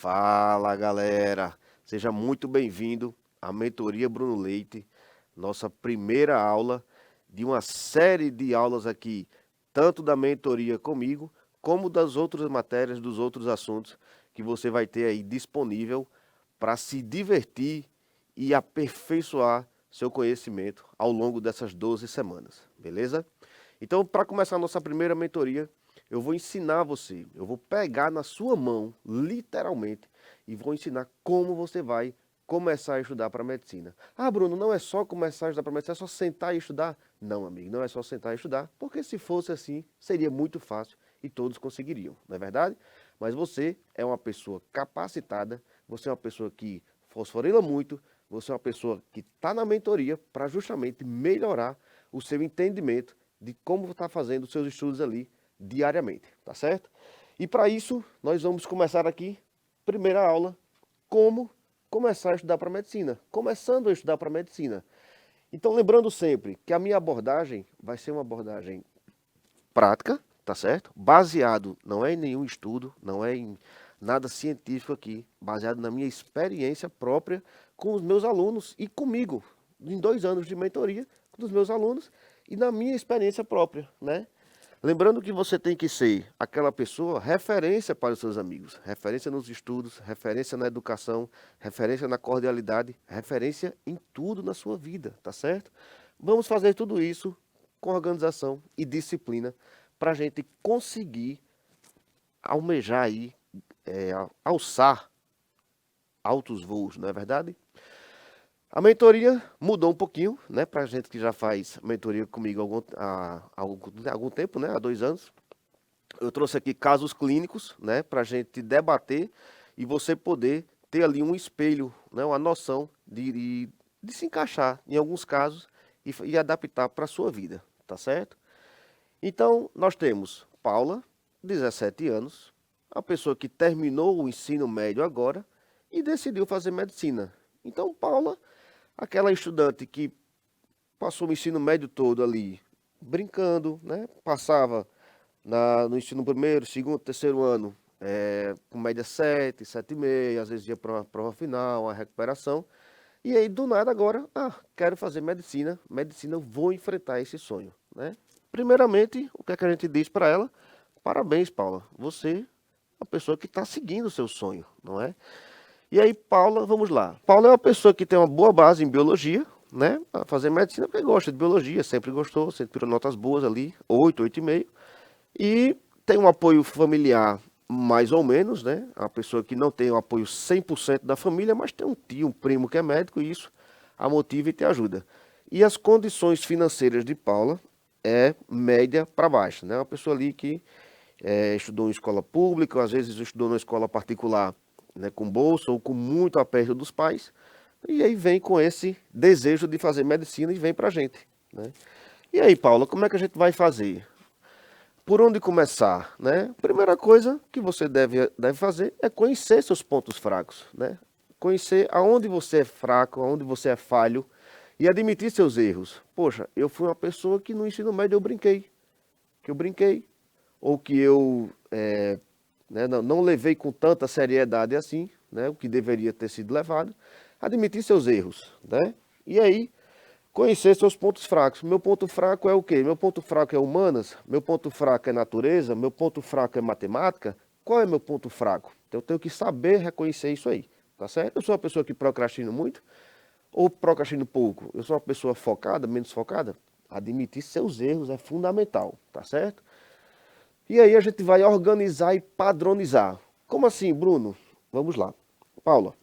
Fala galera, seja muito bem-vindo à Mentoria Bruno Leite, nossa primeira aula de uma série de aulas aqui, tanto da mentoria comigo, como das outras matérias, dos outros assuntos que você vai ter aí disponível para se divertir e aperfeiçoar seu conhecimento ao longo dessas 12 semanas, beleza? Então, para começar a nossa primeira mentoria, eu vou ensinar você, eu vou pegar na sua mão, literalmente, e vou ensinar como você vai começar a estudar para medicina. Ah, Bruno, não é só começar a estudar para medicina, é só sentar e estudar? Não, amigo, não é só sentar e estudar, porque se fosse assim, seria muito fácil e todos conseguiriam, não é verdade? Mas você é uma pessoa capacitada, você é uma pessoa que fosforila muito, você é uma pessoa que está na mentoria para justamente melhorar o seu entendimento de como está fazendo os seus estudos ali diariamente, tá certo? E para isso, nós vamos começar aqui, primeira aula, como começar a estudar para medicina. Começando a estudar para medicina. Então, lembrando sempre que a minha abordagem vai ser uma abordagem prática, tá certo? Baseado, não é em nenhum estudo, não é em nada científico aqui, baseado na minha experiência própria com os meus alunos e comigo, em 2 anos de mentoria com os meus alunos e na minha experiência própria, né? Lembrando que você tem que ser aquela pessoa referência para os seus amigos, referência nos estudos, referência na educação, referência na cordialidade, referência em tudo na sua vida, tá certo? Vamos fazer tudo isso com organização e disciplina para a gente conseguir almejar aí, alçar altos voos, não é verdade? A mentoria mudou um pouquinho, né, para a gente que já faz mentoria comigo há algum tempo, né, há 2 anos. Eu trouxe aqui casos clínicos, né, para a gente debater e você poder ter ali um espelho, né, uma noção de se encaixar em alguns casos e adaptar para a sua vida, tá certo? Então, nós temos Paula, 17 anos, a pessoa que terminou o ensino médio agora e decidiu fazer medicina. Então, Paula, aquela estudante que passou o ensino médio todo ali brincando, né? Passava no ensino primeiro, segundo, terceiro ano, com média 7, 7,5, às vezes ia para uma prova final, uma recuperação. E aí, do nada, agora, quero fazer medicina, medicina, eu vou enfrentar esse sonho, né? Primeiramente, o que é que a gente diz para ela? Parabéns, Paula, você é uma pessoa que está seguindo o seu sonho, não é? E aí, Paula, vamos lá. Paula é uma pessoa que tem uma boa base em biologia, né? A fazer medicina porque gosta de biologia, sempre gostou, sempre tirou notas boas ali, 8, 8,5. E tem um apoio familiar mais ou menos, né? A pessoa que não tem o apoio 100% da família, mas tem um tio, um primo que é médico e isso a motiva e te ajuda. E as condições financeiras de Paula é média para baixa, né? Uma pessoa ali que estudou em escola pública, às vezes estudou numa escola particular, né, com bolsa ou com muito aperto dos pais, e aí vem com esse desejo de fazer medicina e vem para a gente, né? E aí, Paula, como é que a gente vai fazer? Por onde começar, né? Primeira coisa que você deve fazer é conhecer seus pontos fracos, né? Conhecer aonde você é fraco, aonde você é falho e admitir seus erros. Poxa, eu fui uma pessoa que no ensino médio eu brinquei, ou que eu né, não levei com tanta seriedade assim, né, o que deveria ter sido levado. Admitir seus erros, né? E aí conhecer seus pontos fracos. Meu ponto fraco é o quê? Meu ponto fraco é humanas, meu ponto fraco é natureza, meu ponto fraco é matemática. Qual é meu ponto fraco? Então eu tenho que saber reconhecer isso aí, tá certo? Eu sou uma pessoa que procrastino muito ou procrastino pouco. Eu sou uma pessoa focada, menos focada. Admitir seus erros é fundamental, tá certo? E aí a gente vai organizar e padronizar. Como assim, Bruno? Vamos lá. Paula,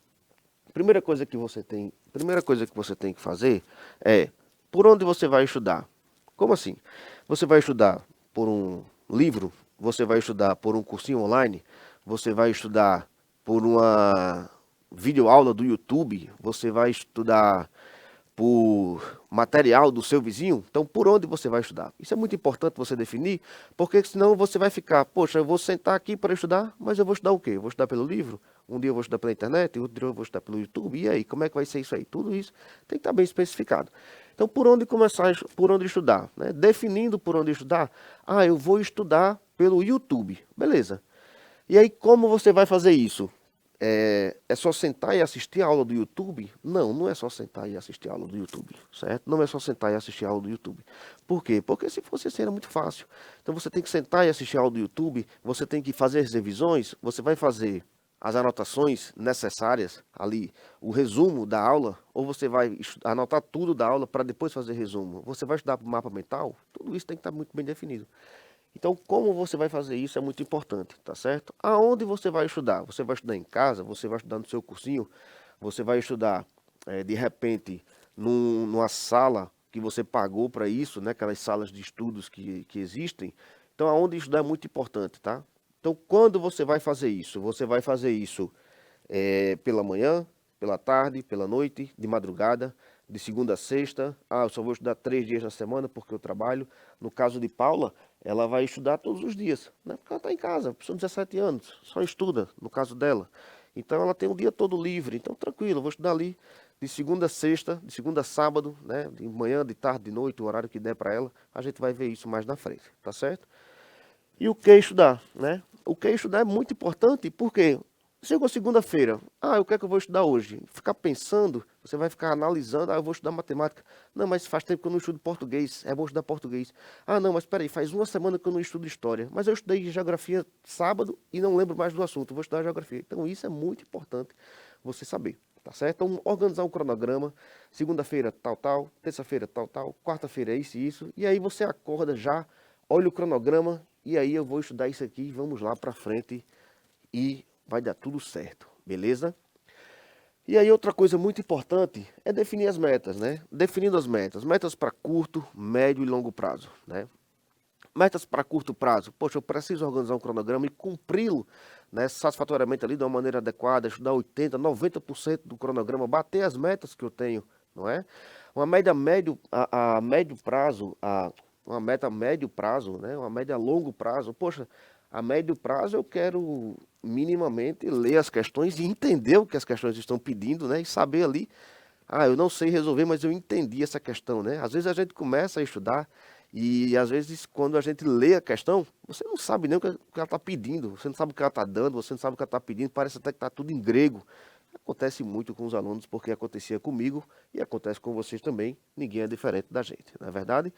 primeira coisa que você tem que fazer é por onde você vai estudar. Como assim? Você vai estudar por um livro? Você vai estudar por um cursinho online? Você vai estudar por uma videoaula do YouTube? Você vai estudar por material do seu vizinho? Então, por onde você vai estudar? Isso é muito importante você definir, porque senão você vai ficar, poxa, eu vou sentar aqui para estudar, mas eu vou estudar o quê? Eu vou estudar pelo livro? Um dia eu vou estudar pela internet, outro dia eu vou estudar pelo YouTube. E aí, como é que vai ser isso aí? Tudo isso tem que estar bem especificado. Então, por onde começar, por onde estudar, né? Definindo por onde estudar, eu vou estudar pelo YouTube. Beleza. E aí, como você vai fazer isso? é só sentar e assistir a aula do YouTube? Não, não é só sentar e assistir a aula do YouTube, certo? Não é só sentar e assistir a aula do YouTube. Por quê? Porque se fosse assim era muito fácil. Então você tem que sentar e assistir a aula do YouTube, você tem que fazer as revisões, você vai fazer as anotações necessárias ali, o resumo da aula, ou você vai anotar tudo da aula para depois fazer resumo. Você vai estudar mapa mental? Tudo isso tem que estar muito bem definido. Então, como você vai fazer isso é muito importante, tá certo? Aonde você vai estudar? Você vai estudar em casa? Você vai estudar no seu cursinho? Você vai estudar, de repente, numa sala que você pagou para isso, né? Aquelas salas de estudos que existem. Então, aonde estudar é muito importante, tá? Então, quando você vai fazer isso? Você vai fazer isso pela manhã, pela tarde, pela noite, de madrugada, de segunda a sexta. Ah, eu só vou estudar 3 dias na semana porque eu trabalho. No caso de Paula, ela vai estudar todos os dias, né? Porque ela está em casa, são 17 anos, só estuda, no caso dela. Então ela tem um dia todo livre, então tranquilo, eu vou estudar ali de segunda a sexta, de segunda a sábado, né? De manhã, de tarde, de noite, o horário que der para ela. A gente vai ver isso mais na frente, tá certo? E o que estudar, né? O que estudar é muito importante, porque chegou segunda-feira, o que é que eu vou estudar hoje? Ficar pensando, você vai ficar analisando, eu vou estudar matemática. Não, mas faz tempo que eu não estudo português, é bom estudar português. Não, mas peraí, faz uma semana que eu não estudo história, mas eu estudei geografia sábado e não lembro mais do assunto, vou estudar geografia. Então isso é muito importante você saber, tá certo? Então organizar um cronograma, segunda-feira tal, tal, terça-feira tal, tal, quarta-feira isso e isso, e aí você acorda já, olha o cronograma, e aí eu vou estudar isso aqui, vamos lá para frente e vai dar tudo certo, beleza? E aí outra coisa muito importante é definir as metas, né? Definindo as metas para curto, médio e longo prazo, né? Metas para curto prazo, poxa, eu preciso organizar um cronograma e cumpri-lo, né, satisfatoriamente ali de uma maneira adequada, estudar 80, 90% do cronograma, bater as metas que eu tenho, não é? Uma média médio, a médio prazo, uma meta a médio prazo, né, uma média a longo prazo, poxa, a médio prazo eu quero minimamente ler as questões e entender o que as questões estão pedindo, né, e saber ali, eu não sei resolver, mas eu entendi essa questão, né? Às vezes a gente começa a estudar e às vezes quando a gente lê a questão, você não sabe nem o que ela está pedindo, você não sabe o que ela está dando, você não sabe o que ela está pedindo, parece até que está tudo em grego. Acontece muito com os alunos, porque acontecia comigo e acontece com vocês também, ninguém é diferente da gente, não é verdade?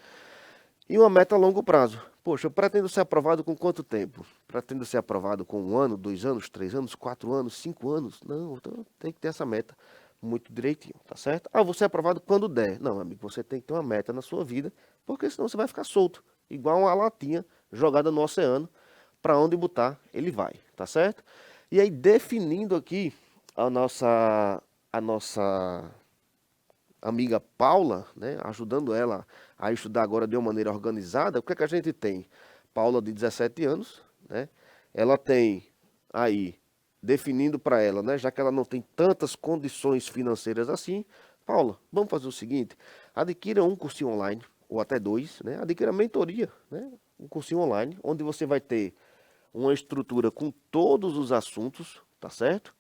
E uma meta a longo prazo. Poxa, eu pretendo ser aprovado com quanto tempo? Pretendo ser aprovado com 1 ano, 2 anos, 3 anos, 4 anos, 5 anos? Não, então tem que ter essa meta muito direitinho, tá certo? Vou ser aprovado quando der. Não, amigo, você tem que ter uma meta na sua vida, porque senão você vai ficar solto, igual uma latinha jogada no oceano, para onde botar, ele vai, tá certo? E aí, definindo aqui a nossa amiga Paula, né, ajudando ela a estudar agora de uma maneira organizada, o que é que a gente tem? Paula de 17 anos, né? Ela tem aí, definindo para ela, né, já que ela não tem tantas condições financeiras assim, Paula, vamos fazer o seguinte, adquira um cursinho online, ou até dois, né? Adquira mentoria, né? Um cursinho online, onde você vai ter uma estrutura com todos os assuntos, tá certo?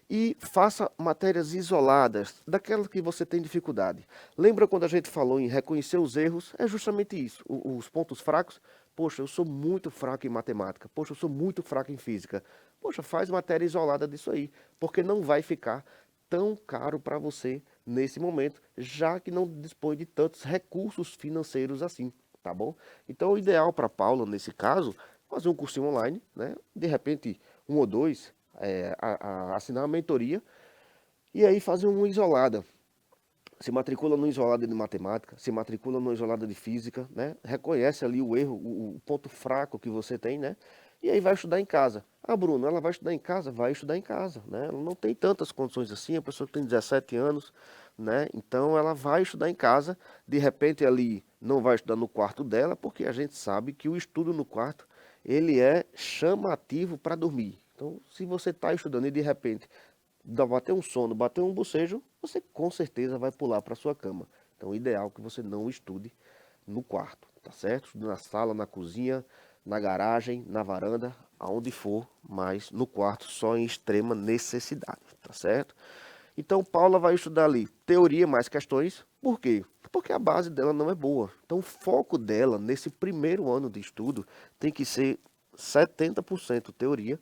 E faça matérias isoladas, daquelas que você tem dificuldade. Lembra quando a gente falou em reconhecer os erros? É justamente isso, os pontos fracos. Poxa, eu sou muito fraco em matemática. Poxa, eu sou muito fraco em física. Poxa, faz matéria isolada disso aí, porque não vai ficar tão caro para você nesse momento, já que não dispõe de tantos recursos financeiros assim, tá bom? Então, o ideal para Paula, nesse caso, fazer um cursinho online, né? De repente, um ou dois, assinar uma mentoria e aí fazer uma isolada. Se matricula no isolada de matemática, se matricula no isolada de física, né? Reconhece ali o erro, o ponto fraco que você tem, né? E aí vai estudar em casa. Bruno, ela vai estudar em casa? Vai estudar em casa, né? Ela não tem tantas condições assim, a pessoa que tem 17 anos, né? Então ela vai estudar em casa, de repente ali não vai estudar no quarto dela, porque a gente sabe que o estudo no quarto, ele é chamativo para dormir. Então, se você está estudando e de repente bater um sono, bater um bocejo, você com certeza vai pular para sua cama. Então, o ideal é que você não estude no quarto, tá certo? Estude na sala, na cozinha, na garagem, na varanda, aonde for, mas no quarto só em extrema necessidade, tá certo? Então, Paula vai estudar ali teoria mais questões. Por quê? Porque a base dela não é boa. Então, o foco dela nesse primeiro ano de estudo tem que ser 70% teoria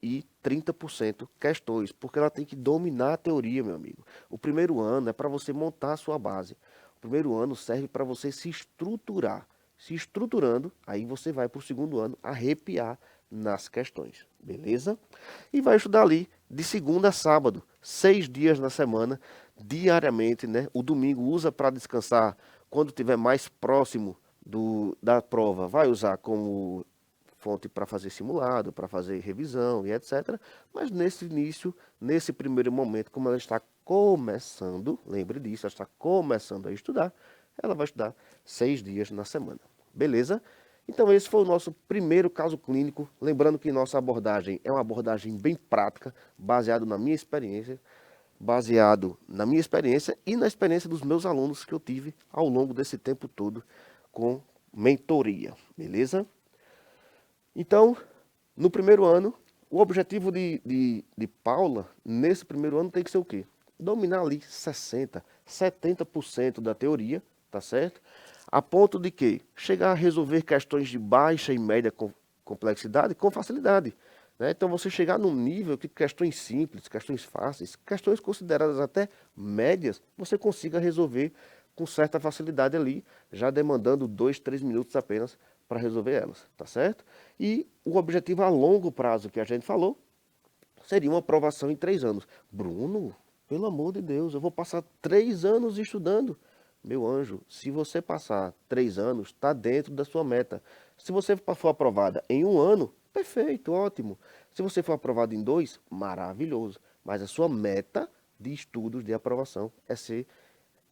e 30% questões, porque ela tem que dominar a teoria, meu amigo. O primeiro ano é para você montar a sua base. O primeiro ano serve para você se estruturar. Se estruturando, aí você vai para o segundo ano arrepiar nas questões, beleza? E vai estudar ali de segunda a sábado, 6 dias na semana, diariamente, né? O domingo usa para descansar quando estiver mais próximo da prova, vai usar como fonte para fazer simulado, para fazer revisão e etc. Mas nesse início, nesse primeiro momento, como ela está começando, lembre disso, ela está começando a estudar, ela vai estudar 6 dias na semana. Beleza? Então esse foi o nosso primeiro caso clínico. Lembrando que nossa abordagem é uma abordagem bem prática, baseado na minha experiência e na experiência dos meus alunos que eu tive ao longo desse tempo todo com mentoria, beleza? Então, no primeiro ano, o objetivo de Paula, nesse primeiro ano, tem que ser o quê? Dominar ali 60%, 70% da teoria, tá certo? A ponto de que chegar a resolver questões de baixa e média complexidade com facilidade. Né? Então, você chegar num nível que questões simples, questões fáceis, questões consideradas até médias, você consiga resolver com certa facilidade ali, já demandando 2, 3 minutos apenas para resolver elas, tá certo? E o objetivo a longo prazo que a gente falou seria uma aprovação em 3 anos. Bruno, pelo amor de Deus, eu vou passar 3 anos estudando. Meu anjo, se você passar 3 anos, está dentro da sua meta. Se você for aprovada em 1 ano, perfeito, ótimo. Se você for aprovado em 2, maravilhoso. Mas a sua meta de estudos de aprovação é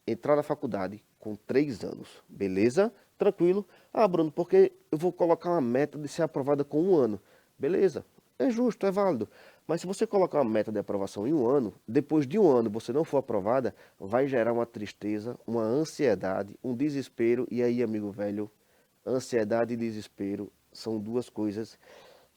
entrar na faculdade com 3 anos, beleza? Tranquilo? Ah, Bruno, porque eu vou colocar uma meta de ser aprovada com 1 ano. Beleza, é justo, é válido. Mas se você colocar uma meta de aprovação em 1 ano, depois de 1 ano você não for aprovada, vai gerar uma tristeza, uma ansiedade, um desespero. E aí, amigo velho, ansiedade e desespero são 2 coisas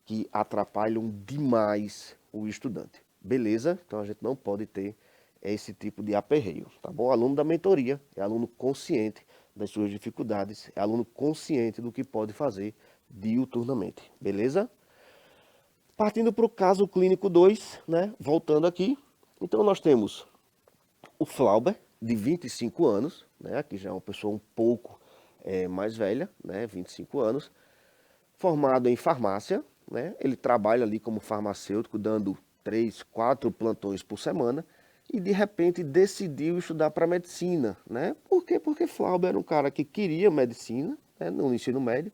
que atrapalham demais o estudante. Beleza? Então a gente não pode ter esse tipo de aperreio, tá bom? Aluno da mentoria é aluno consciente das suas dificuldades, é aluno consciente do que pode fazer diuturnamente, beleza? Partindo para o caso clínico 2, né? Voltando aqui, então nós temos o Flauber, de 25 anos, né? Aqui já é uma pessoa um pouco mais velha, né? 25 anos, formado em farmácia, né? Ele trabalha ali como farmacêutico, dando 3, 4 plantões por semana, e de repente decidiu estudar para medicina, né? Por quê? Porque Flauber era um cara que queria medicina, né? No ensino médio,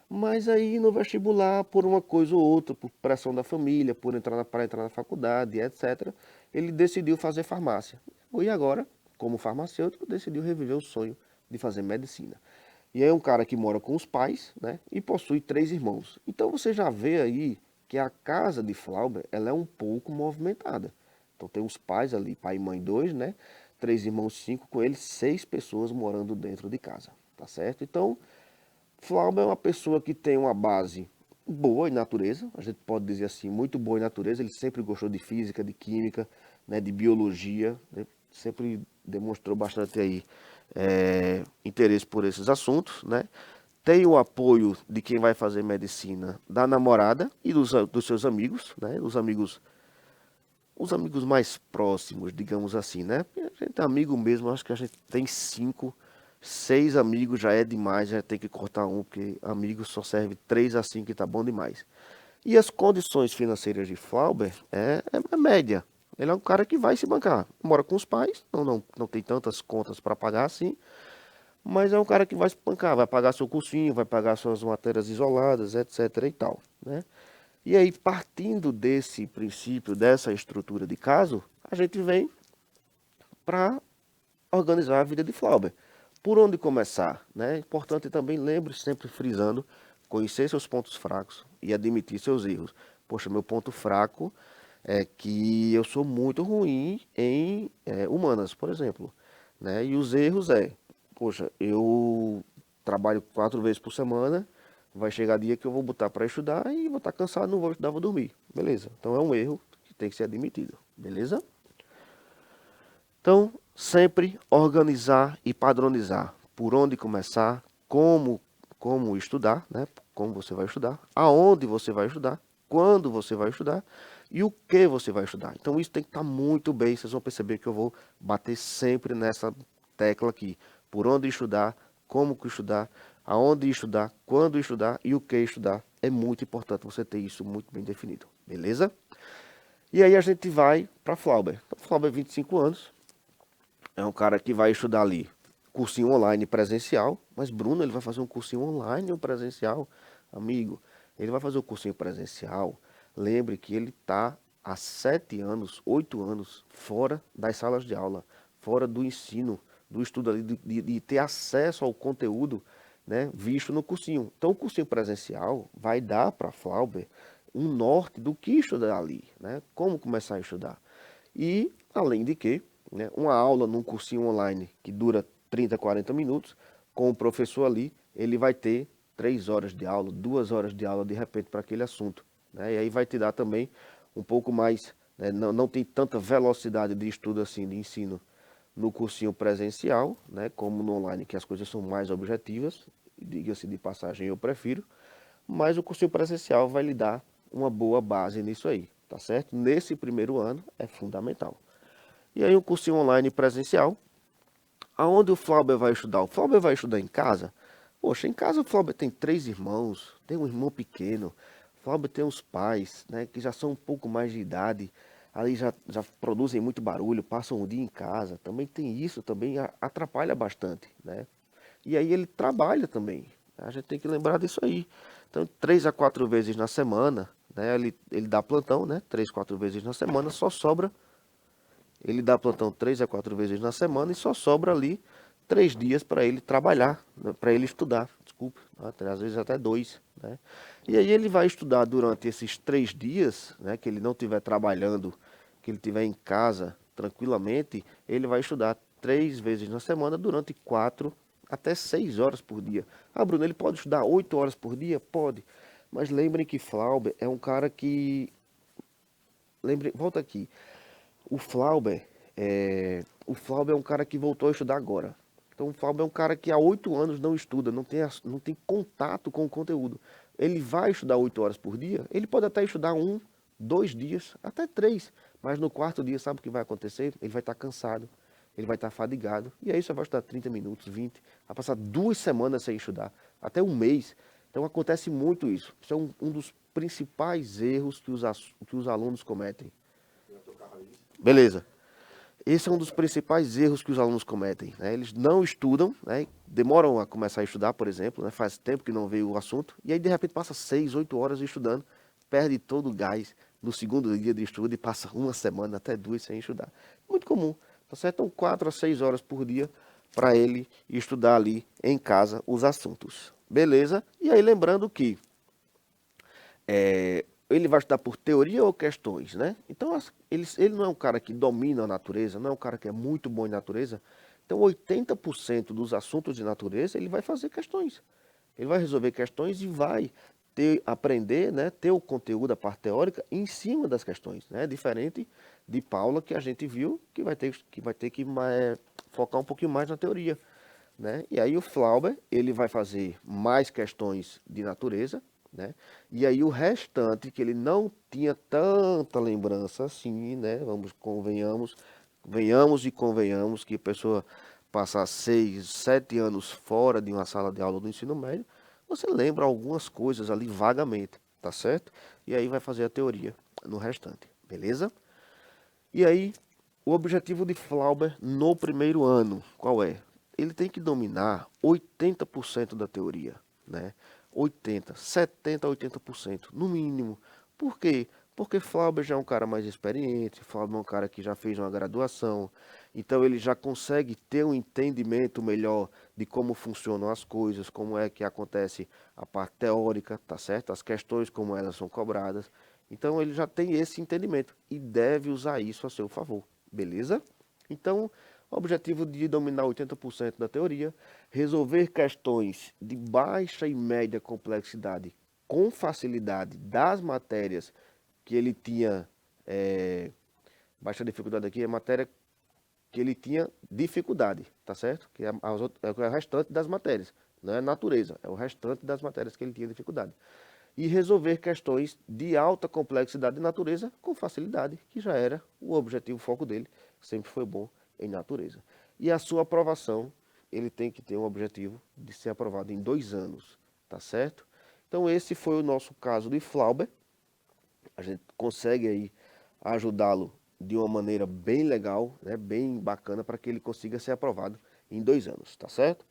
mas aí no vestibular, por uma coisa ou outra, por pressão da família, para entrar na faculdade, etc., ele decidiu fazer farmácia. E agora, como farmacêutico, decidiu reviver o sonho de fazer medicina. E é um cara que mora com os pais, né? E possui 3 irmãos. Então você já vê aí que a casa de Flauber, ela é um pouco movimentada. Então tem os pais ali, pai e mãe 2, né? 3 irmãos, 5, com eles 6 pessoas morando dentro de casa, tá certo? Então, Flauber é uma pessoa que tem uma base boa em natureza, a gente pode dizer assim, muito boa em natureza. Ele sempre gostou de física, de química, né? De biologia, né? Sempre demonstrou bastante aí interesse por esses assuntos, né? Tem o apoio de quem vai fazer medicina, da namorada e dos seus amigos, né? Os amigos mais próximos, digamos assim, né? A gente é amigo mesmo, acho que a gente tem 5, 6 amigos já é demais, já tem que cortar um, porque amigo só serve 3 a 5 e tá bom demais. E as condições financeiras de Flauber é média. Ele é um cara que vai se bancar. Mora com os pais, não tem tantas contas para pagar assim, mas é um cara que vai se bancar, vai pagar seu cursinho, vai pagar suas matérias isoladas, etc e tal, né? E aí, partindo desse princípio, dessa estrutura de caso, a gente vem para organizar a vida de Flauber. Por onde começar? Né? Importante também, lembre, sempre frisando, conhecer seus pontos fracos e admitir seus erros. Poxa, meu ponto fraco é que eu sou muito ruim em humanas, por exemplo. Né? E os erros poxa, eu trabalho 4 vezes por semana, vai chegar dia que eu vou botar para estudar e vou estar cansado, não vou estudar, vou dormir. Beleza, então é um erro que tem que ser admitido, beleza? Então, sempre organizar e padronizar por onde começar, como estudar, né? Como você vai estudar, aonde você vai estudar quando você vai estudar e o que você vai estudar. Então isso tem que estar muito bem, vocês vão perceber que eu vou bater sempre nessa tecla aqui. Por onde estudar, como estudar, aonde estudar, quando estudar e o que estudar. É muito importante você ter isso muito bem definido, beleza? E aí a gente vai para Flauber. Então, Flauber 25 anos, é um cara que vai estudar ali cursinho online presencial, mas Bruno, ele vai fazer um cursinho online ou presencial? Amigo, ele vai fazer o cursinho presencial. Lembre que ele está há 7 anos, 8 anos fora das salas de aula, fora do ensino, do estudo ali, de ter acesso ao conteúdo, né, visto no cursinho. Então o cursinho presencial vai dar para Flauber um norte do que estudar ali, né, como começar a estudar. E, além de que, né, uma aula num cursinho online que dura 30, 40 minutos, com o professor ali, ele vai ter 3 horas de aula, 2 horas de aula de repente para aquele assunto. Né? E aí vai te dar também um pouco mais, né, não tem tanta velocidade de estudo assim, de ensino no cursinho presencial, né, como no online, que as coisas são mais objetivas, diga-se de passagem, eu prefiro, mas o cursinho presencial vai lhe dar uma boa base nisso aí, tá certo? Nesse primeiro ano é fundamental. E aí o cursinho online presencial, aonde o Flauber vai estudar? O Flauber vai estudar em casa? Poxa, em casa o Flauber tem 3 irmãos, tem um irmão pequeno, o Flauber tem os pais, né, que já são um pouco mais de idade, ali já produzem muito barulho, passam o dia em casa, também tem isso, também atrapalha bastante, né? E aí ele trabalha também, a gente tem que lembrar disso aí. Então, 3 a 4 vezes na semana, né, ele dá plantão, né, 3, 4 vezes na semana, só sobra ele dá plantão 3 a 4 vezes na semana e só sobra ali 3 dias para ele trabalhar, né, para ele estudar, desculpa, às vezes até 2, né? E aí ele vai estudar durante esses 3 dias, né, que ele não estiver trabalhando, que ele estiver em casa tranquilamente, ele vai estudar 3 vezes na semana durante 4 até 6 horas por dia. Ah, Bruno, ele pode estudar 8 horas por dia? Pode. Mas lembrem que Flauber é um cara que... Lembrem, volta aqui. O Flauber é um cara que voltou a estudar agora. Então o Flauber é um cara que há 8 anos não estuda, não tem contato com o conteúdo. Ele vai estudar 8 horas por dia? Ele pode até estudar 1, 2 dias, até 3. Mas no quarto dia, sabe o que vai acontecer? Ele vai estar cansado, ele vai estar fadigado. E aí você vai estudar 30 minutos, 20, vai passar 2 semanas sem estudar, até um mês. Então acontece muito isso. Isso é um dos principais erros que os alunos cometem. Beleza. Esse é um dos principais erros que os alunos cometem, né? Eles não estudam, né? Demoram a começar a estudar, por exemplo, né? Faz tempo que não veio o assunto, e aí de repente passa 6, 8 horas estudando, perde todo o gás no segundo dia de estudo e passa uma semana, até 2 sem estudar. Muito comum, tá certo? Então 4 a 6 horas por dia para ele estudar ali em casa os assuntos. Beleza? E aí lembrando que ele vai estudar por teoria ou questões, né? Então, ele não é um cara que domina a natureza, não é um cara que é muito bom em natureza. Então, 80% dos assuntos de natureza, ele vai fazer questões. Ele vai resolver questões e vai aprender, né, ter o conteúdo, a parte teórica, em cima das questões, né? Diferente de Paula, que a gente viu, que vai ter que focar um pouquinho mais na teoria, né? E aí o Flauber, ele vai fazer mais questões de natureza, né? E aí o restante, que ele não tinha tanta lembrança assim, né? Venhamos e convenhamos que a pessoa passar 6, 7 anos fora de uma sala de aula do ensino médio, você lembra algumas coisas ali vagamente, tá certo? E aí vai fazer a teoria no restante, beleza? E aí, o objetivo de Flauber no primeiro ano, qual é? Ele tem que dominar 80% da teoria, né? 80, 70, 80%, no mínimo. Por quê? Porque Flauber já é um cara mais experiente, Flauber é um cara que já fez uma graduação, então ele já consegue ter um entendimento melhor de como funcionam as coisas, como é que acontece a parte teórica, tá certo? As questões, como elas são cobradas. Então ele já tem esse entendimento e deve usar isso a seu favor, beleza? Então, o objetivo de dominar 80% da teoria, resolver questões de baixa e média complexidade com facilidade das matérias que ele tinha, baixa dificuldade aqui, é matéria que ele tinha dificuldade, tá certo? Que é, é o restante das matérias, não é natureza, é o restante das matérias que ele tinha dificuldade. e resolver questões de alta complexidade de natureza com facilidade, que já era o objetivo, o foco dele, sempre foi bom em natureza. E a sua aprovação, ele tem que ter um objetivo de ser aprovado em 2 anos, tá certo? Então esse foi o nosso caso de Flauber. A gente consegue aí ajudá-lo de uma maneira bem legal, né, bem bacana, para que ele consiga ser aprovado em 2 anos, tá certo?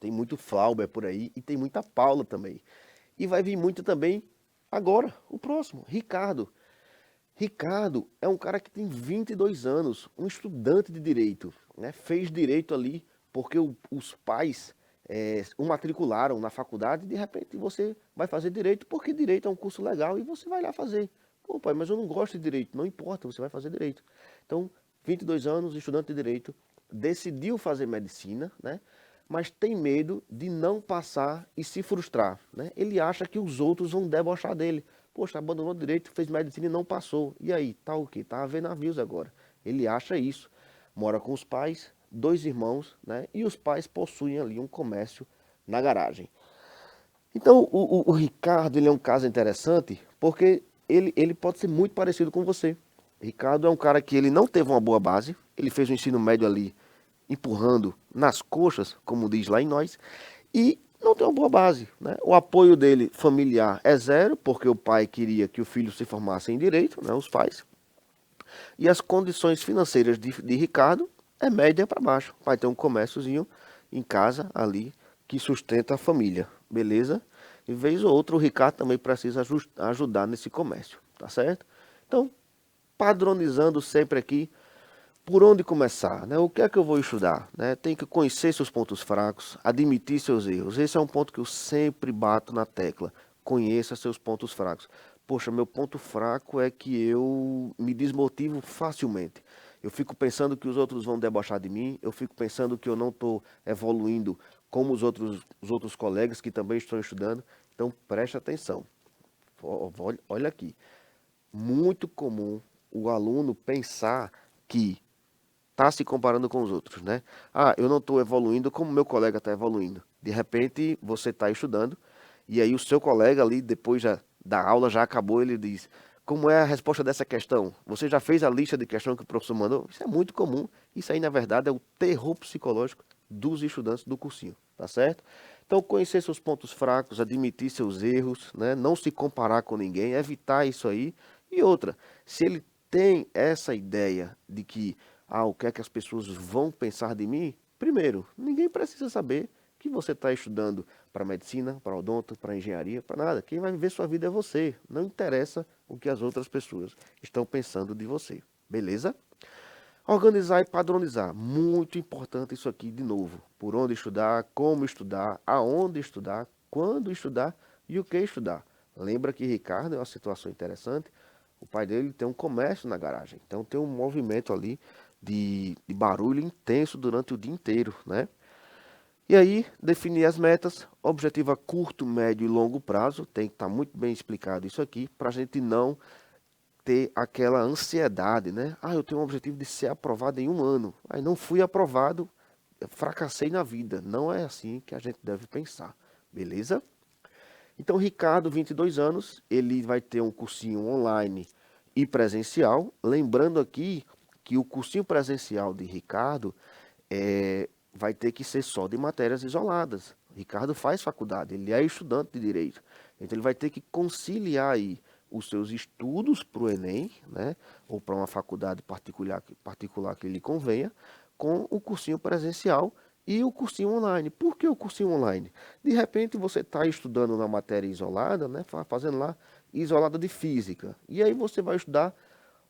Tem muito Flauber por aí e tem muita Paula também. E vai vir muito também agora, o próximo, Ricardo. Ricardo é um cara que tem 22 anos, um estudante de direito, né? Fez direito ali porque os pais o matricularam na faculdade e de repente você vai fazer direito porque direito é um curso legal e você vai lá fazer. Pô, pai, mas eu não gosto de direito. Não importa, você vai fazer direito. Então, 22 anos, estudante de direito, decidiu fazer medicina, né? Mas tem medo de não passar e se frustrar, né? Ele acha que os outros vão debochar dele. Poxa, abandonou direito, fez medicina e não passou. E aí, tá o quê? Tá a ver navios agora. Ele acha isso. Mora com os pais, 2 irmãos, né? E os pais possuem ali um comércio na garagem. Então, o Ricardo, ele é um caso interessante porque ele pode ser muito parecido com você. Ricardo é um cara que ele não teve uma boa base, ele fez o ensino médio ali empurrando nas coxas, como diz lá em nós, e não tem uma boa base, né? O apoio dele familiar é zero, porque o pai queria que o filho se formasse em direito, né? Os pais. E as condições financeiras de Ricardo é média para baixo. O pai tem um comérciozinho em casa ali que sustenta a família, beleza? E vez ou outra o Ricardo também precisa ajudar nesse comércio, tá certo? Então, padronizando sempre aqui, por onde começar, né? O que é que eu vou estudar, né? Tem que conhecer seus pontos fracos, admitir seus erros. Esse é um ponto que eu sempre bato na tecla. Conheça seus pontos fracos. Poxa, meu ponto fraco é que eu me desmotivo facilmente. Eu fico pensando que os outros vão debochar de mim, eu fico pensando que eu não estou evoluindo como os outros colegas que também estão estudando. Então, preste atenção. Olha aqui. Muito comum o aluno pensar que está se comparando com os outros, né? Ah, eu não estou evoluindo como meu colega está evoluindo. De repente, você está estudando e aí o seu colega ali, depois da aula, já acabou, ele diz, como é a resposta dessa questão? Você já fez a lista de questão que o professor mandou? Isso é muito comum. Isso aí, na verdade, é o terror psicológico dos estudantes do cursinho, tá certo? Então, conhecer seus pontos fracos, admitir seus erros, né? Não se comparar com ninguém, evitar isso aí. E outra, se ele tem essa ideia de que o que é que as pessoas vão pensar de mim? Primeiro, ninguém precisa saber que você está estudando para medicina, para odonto, para engenharia, para nada. Quem vai viver sua vida é você. Não interessa o que as outras pessoas estão pensando de você. Beleza? Organizar e padronizar. Muito importante isso aqui de novo. Por onde estudar, como estudar, aonde estudar, quando estudar e o que estudar. Lembra que Ricardo é uma situação interessante. O pai dele tem um comércio na garagem. Então tem um movimento ali de barulho intenso durante o dia inteiro, né? E aí, definir as metas, objetivo a curto, médio e longo prazo, tem que estar muito bem explicado isso aqui, para a gente não ter aquela ansiedade, né? Ah, eu tenho um objetivo de ser aprovado em 1 ano, aí não fui aprovado, fracassei na vida. Não é assim que a gente deve pensar, beleza? Então, Ricardo, 22 anos, ele vai ter um cursinho online e presencial. Lembrando aqui que o cursinho presencial de Ricardo vai ter que ser só de matérias isoladas. Ricardo faz faculdade, ele é estudante de direito. Então, ele vai ter que conciliar aí os seus estudos para o Enem, né, ou para uma faculdade particular que lhe convenha, com o cursinho presencial e o cursinho online. Por que o cursinho online? De repente você está estudando na matéria isolada, né, fazendo lá isolada de física, e aí você vai estudar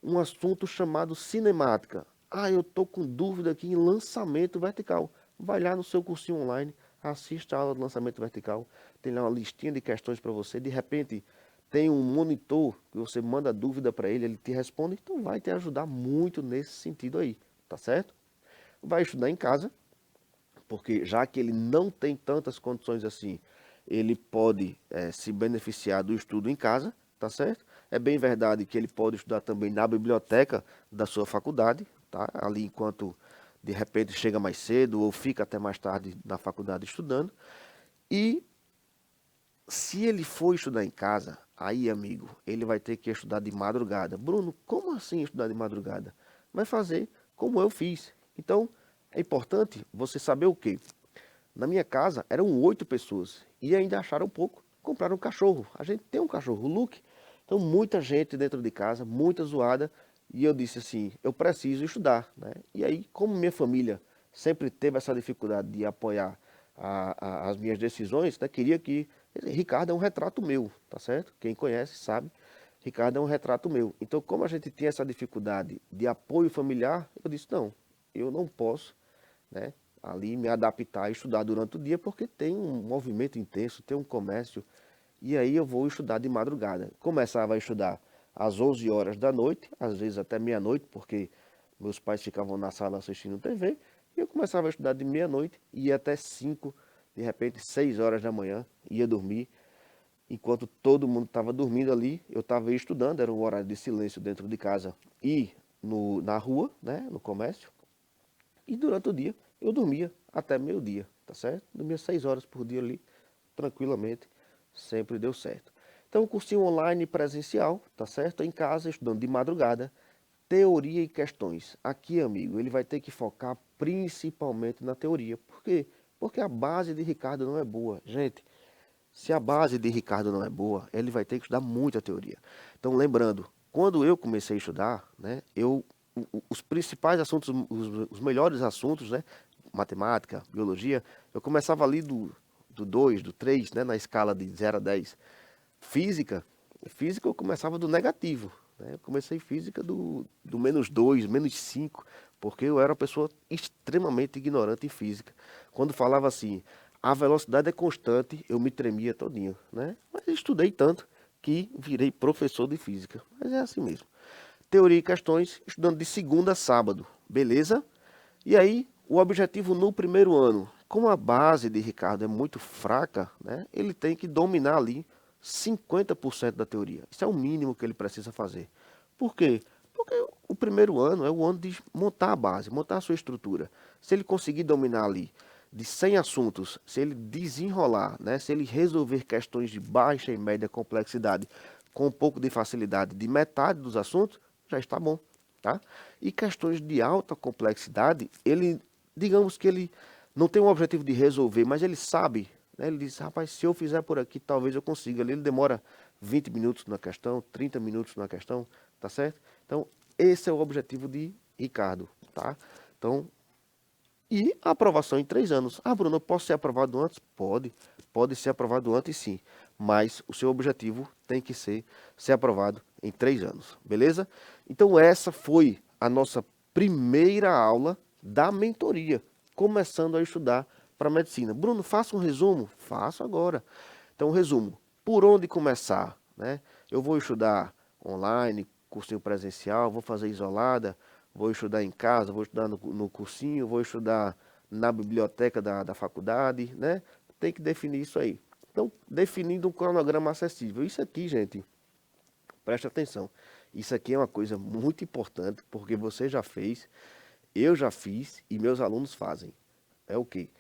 um assunto chamado cinemática. Ah, eu estou com dúvida aqui em lançamento vertical. Vai lá no seu cursinho online, assista a aula de lançamento vertical, tem lá uma listinha de questões para você, de repente tem um monitor que você manda dúvida para ele, ele te responde, então vai te ajudar muito nesse sentido aí, tá certo? Vai estudar em casa, porque já que ele não tem tantas condições assim, ele pode se beneficiar do estudo em casa, tá certo? É bem verdade que ele pode estudar também na biblioteca da sua faculdade, tá? Ali enquanto de repente chega mais cedo ou fica até mais tarde na faculdade estudando. E Se ele for estudar em casa, aí, amigo, ele vai ter que estudar de madrugada. Bruno, como assim estudar de madrugada? Vai fazer como eu fiz. Então, é importante você saber o quê? Na minha casa eram 8 pessoas e ainda acharam pouco. Compraram um cachorro. A gente tem um cachorro, o Luke. Então, muita gente dentro de casa, muita zoada. E eu disse assim, eu preciso estudar, né? E aí, como minha família sempre teve essa dificuldade de apoiar as minhas decisões, né? Queria que... Ricardo é um retrato meu, tá certo? Quem conhece sabe. Ricardo é um retrato meu. Então, como a gente tinha essa dificuldade de apoio familiar, eu disse, não, eu não posso, né, ali me adaptar e estudar durante o dia, porque tem um movimento intenso, tem um comércio, e aí eu vou estudar de madrugada. Começava a estudar às 11 horas da noite, às vezes até meia-noite, porque meus pais ficavam na sala assistindo TV, e eu começava a estudar de meia-noite, ia até 5, de repente 6 horas da manhã, ia dormir. Enquanto todo mundo estava dormindo ali, eu estava estudando, era um horário de silêncio dentro de casa e na rua, né, no comércio. E durante o dia eu dormia até meio-dia, tá certo? Dormia 6 horas por dia ali, tranquilamente, sempre deu certo. Então, cursinho online presencial, tá certo? Em casa, estudando de madrugada, teoria e questões. Aqui, amigo, ele vai ter que focar principalmente na teoria. Por quê? Porque a base de Ricardo não é boa. Gente, se a base de Ricardo não é boa, ele vai ter que estudar muita teoria. Então, lembrando, quando eu comecei a estudar, né, os principais assuntos, os melhores assuntos, né, matemática, biologia, eu começava ali do 2, do 3, né, na escala de 0 a 10. Física eu começava do negativo, né, eu comecei física do -2, -5, porque eu era uma pessoa extremamente ignorante em física. Quando falava assim, a velocidade é constante, eu me tremia todinho, né? Mas estudei tanto que virei professor de física. Mas é assim mesmo. Teoria e questões, estudando de segunda a sábado, beleza? E aí, o objetivo no primeiro ano, como a base de Ricardo é muito fraca, né? Ele tem que dominar ali 50% da teoria. Isso é o mínimo que ele precisa fazer. Por quê? Porque o primeiro ano é o ano de montar a base, montar a sua estrutura. Se ele conseguir dominar ali de 100 assuntos, se ele desenrolar, né, se ele resolver questões de baixa e média complexidade com um pouco de facilidade de metade dos assuntos, já está bom, tá? E questões de alta complexidade, ele, digamos que ele não tem um objetivo de resolver, mas ele sabe, né? Ele diz, rapaz, se eu fizer por aqui, talvez eu consiga. Ele demora 20 minutos na questão, 30 minutos na questão, tá certo? Então, esse é o objetivo de Ricardo, tá? Então, e a aprovação em 3 anos. Ah, Bruno, eu posso ser aprovado antes? Pode ser aprovado antes sim, mas o seu objetivo tem que ser aprovado em 3 anos, beleza? Então essa foi a nossa primeira aula da mentoria, começando a estudar para medicina. Bruno, faça um resumo? Faço agora. Então, resumo, por onde começar, né? Eu vou estudar online, cursinho presencial, vou fazer isolada, vou estudar em casa, vou estudar no cursinho, vou estudar na biblioteca da faculdade, né? Tem que definir isso aí. Então, definindo um cronograma acessível. Isso aqui, gente, presta atenção. Isso aqui é uma coisa muito importante, porque você já fez, eu já fiz e meus alunos fazem. É o quê?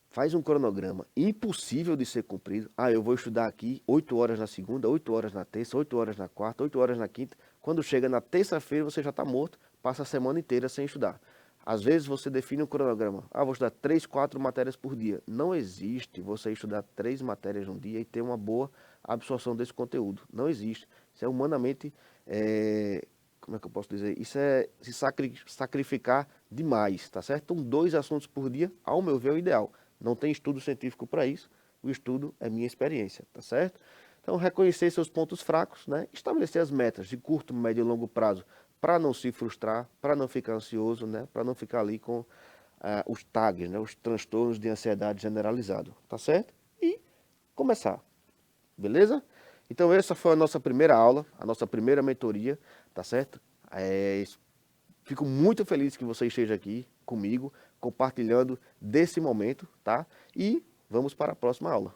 Faz um cronograma impossível de ser cumprido. Ah, eu vou estudar aqui 8 horas na segunda, 8 horas na terça, 8 horas na quarta, 8 horas na quinta. Quando chega na terça-feira, você já está morto, passa a semana inteira sem estudar. Às vezes você define um cronograma. Ah, vou estudar 3, 4 matérias por dia. Não existe você estudar 3 matérias num dia e ter uma boa absorção desse conteúdo. Não existe. Isso é humanamente, como é que eu posso dizer? Isso é se sacrificar demais, tá certo? Então, 2 assuntos por dia, ao meu ver, é o ideal. Não tem estudo científico para isso, o estudo é minha experiência, tá certo? Então, reconhecer seus pontos fracos, né? Estabelecer as metas de curto, médio e longo prazo para não se frustrar, para não ficar ansioso, né? Para não ficar ali com os TAGs, né? Os transtornos de ansiedade generalizado, tá certo? E começar, beleza? Então, essa foi a nossa primeira aula, a nossa primeira mentoria, tá certo? Fico muito feliz que você esteja aqui comigo, compartilhando desse momento, tá? E vamos para a próxima aula.